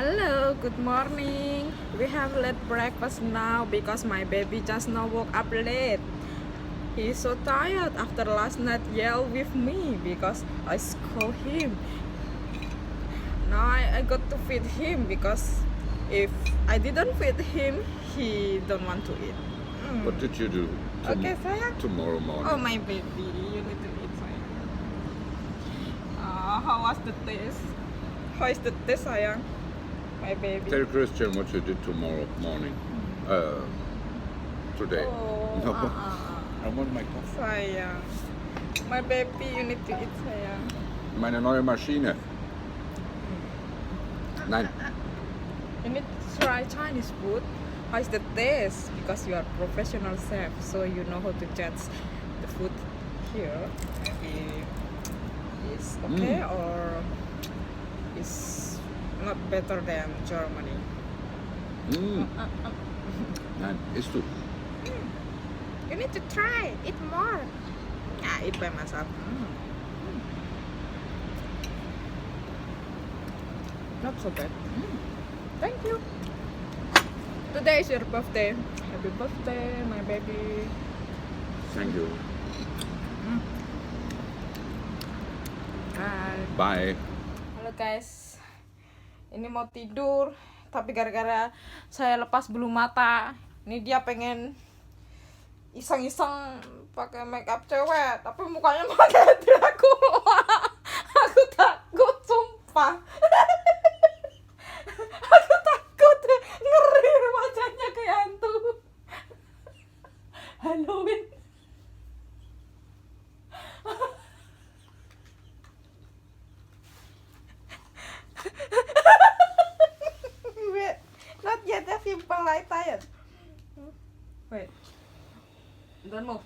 Hello, good morning. We have late breakfast now because my baby just now woke up late. He's so tired after last night yell with me because I scold him. Now I got to feed him because if I didn't feed him, he don't want to eat. What did you do Okay, sayang. tomorrow morning? Oh my baby, you need to eat sayang. How was the taste? How is the taste sayang? My baby. Tell Christian what you did tomorrow morning. Today. Oh, No. I want my coffee. sayang. My baby, you need to eat sayang. Meine neue Maschine. Nein. You need to try Chinese food. How is the taste? Because you are professional chef, so you know how to judge the food here. Maybe is okay or is not better than Germany. Nein, isst du? You need to try. Eat more. Eat by myself. Not so bad. Thank you. Today is your birthday. Happy birthday, my baby. Thank you. Bye. Bye. Halo guys. Ini mau tidur, tapi gara-gara saya lepas bulu mata, ini dia pengen iseng-iseng pakai make up cewek, tapi mukanya pakai drakula. Aku takut, sumpah. Aku takut, ngeri wajahnya kayak hantu. Halloween. Wait, not yet. A simple light tired. Wait, don't move.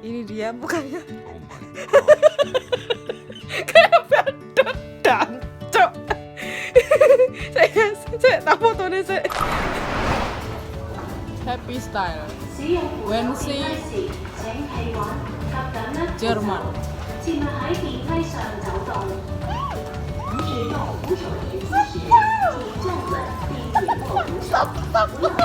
Ini dia mukanya Oh my god. kayak badut dancuk. Saya guys, saya tak fotonya saya. Happy style. When see Jerman. 切勿喺電梯上走動，使用扶手提姿時，請站穩並跌落扶手，不要